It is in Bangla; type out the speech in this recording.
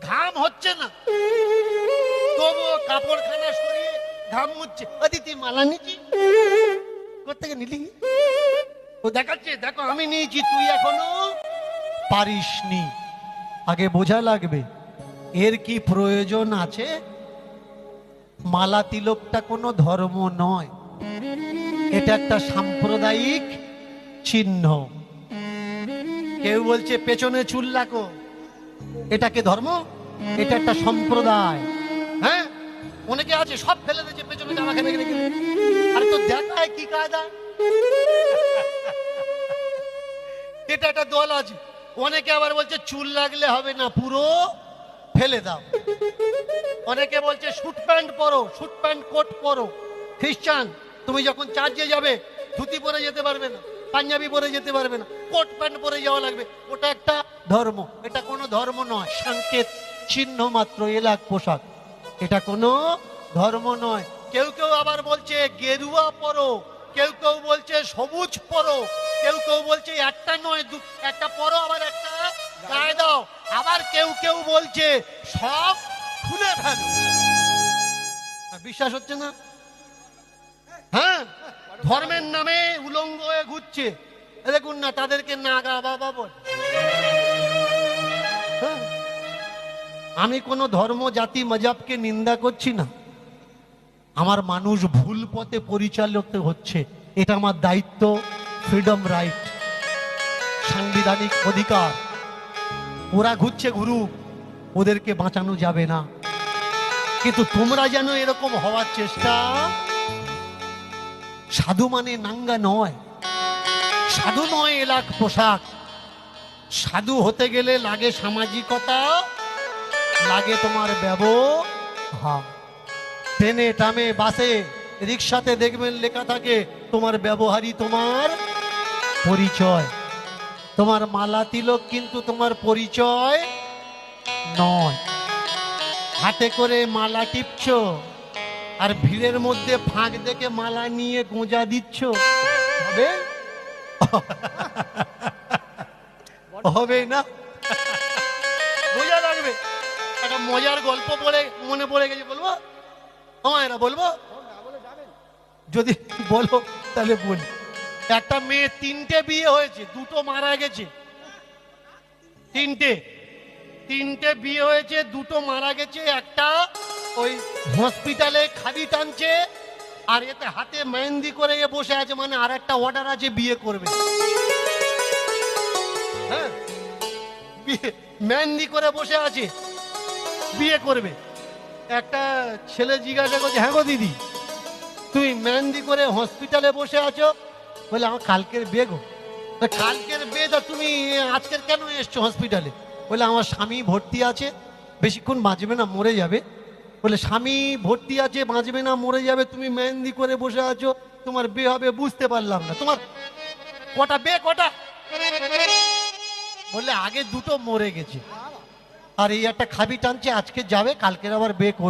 ঘাম হচ্ছে না, তবুও কাপড়খানা সরিয়ে ঘাম মুচ্ছে। অদিতি মালা নিচি কোথেকে নিলি? ও দেখাচ্ছে, দেখো আমি নিয়েছি, তুই এখনো পারিসনি। আগে বোঝা লাগবে এর কি প্রয়োজন আছে। মালা তিলকটা কোনো ধর্ম নয়, এটা একটা সাম্প্রদায়িক চিহ্ন। কেউ বলছে পেছনে চুল রাখো, এটাকে ধর্ম? এটা একটা সম্প্রদায়। হ্যাঁ, অনেকে আছে সব ফেলে দিয়েছে, পেছনে জামা খেলে রেখে। আরে তো দেখায় কি কায়দা, এটা একটা দল আছে। অনেকে আবার বলছে চুল লাগলে হবে না, পুরো ফেলে দাও। অনেকে বলছে শুট প্যান্ট পরো, শুট প্যান্ট কোট পরো। খ্রিস্টান, তুমি যখন চার্চে যাবে ধুতি পরে যেতে পারবে না, পাঞ্জাবি পরে যেতে পারবে না, কোট প্যান্ট পরে যাওয়া লাগবে। ওটা একটা ধর্ম, এটা কোনো ধর্ম নয়, সংকেত চিহ্ন মাত্র, এলাক পোশাক, এটা কোনো ধর্ম নয়। কেউ কেউ আবার বলছে গেরুয়া পরো, কেউ কেউ বলছে সবুজ পরো, কেউ কেউ বলছে একটা নয় একটা পরো, আবার একটা গায়ে দাও। আবার কেউ কেউ বলছে সব খুলে ফেলো। বিশ্বাস হচ্ছে না? হ্যাঁ, ধর্মের নামে উলঙ্গ হয়ে ঘুরছে। দেখুন না, তাদেরকে নাগা বাবা বল। হ্যাঁ, আমি কোনো ধর্ম জাতি মজাবকে নিন্দা করছি না। আমার মানুষ ভুল পথে পরিচালিত হচ্ছে, এটা আমার দায়িত্ব, ফ্রিডম রাইট, সাংবিধানিক অধিকার। ওরা ঘুরছে ঘুরুক, ওদেরকে বাঁচানো যাবে না। কিন্তু তোমরা যেন এরকম হওয়ার চেষ্টা। সাধু মানে নাঙ্গা নয়, সাধু নয় এলাক পোশাক। সাধু হতে গেলে লাগে সামাজিকতা, লাগে তোমার ব্যবহার। ট্রেনে, ট্রামে, বাসে, রিক্সাতে দেখবেন লেখা থাকে তোমার ব্যবহারই তোমার পরিচয়। তোমার মালা তিলক কিন্তু তোমার পরিচয় নয়। হাতে করে মালা টিপছো আর ভিড়ের মধ্যে ফাঁক দেখে মালা নিয়ে গোঁজা দিচ্ছ, হবে? হবে না। বোঝা লাগবে। একটা মজার গল্প পড়ে মনে পড়ে গেছে, বলবো? এরা বলবো? যদি বলো তাহলে বলি। একটা মেয়ে, তিনটে বিয়ে হয়েছে, দুটো মারা গেছে। তিনটে বিয়ে হয়েছে, দুটো মারা গেছে। একটা ওই হসপিটালে খাদি টানছে, আর এতে হাতে মেহেন্দি করে এ বসে আছে, মানে আর একটা অর্ডার আছে, বিয়ে করবে। হ্যাঁ, মেহেন্দি করে বসে আছে, বিয়ে করবে। একটা ছেলে জিজ্ঞাসা করছে, হ্যাঁ গো দিদি, তুমি মেহেন্দি করে হসপিটালে বসে আছো? বলে আমার কালকের বিয়ে গো। কালকের বিয়ে, তো তুমি আজকের কেন এসছো হসপিটালে? বলে আমার স্বামী ভর্তি আছে, বেশিক্ষণ বাঁচবে না, মরে যাবে। বলে স্বামী ভর্তি আছে, বাঁচবে না, মরে যাবে, তুমি মেহেন্দি করে বসে আছো, তোমার বিয়ে হবে? বুঝতে পারলাম না, তোমার কটা বিয়ে, কটা? বললে আগে দুটো মরে গেছে, আর এই একটা খাবি টানছে, আজকে যাবে, কালকের আবার বিয়ে করবে।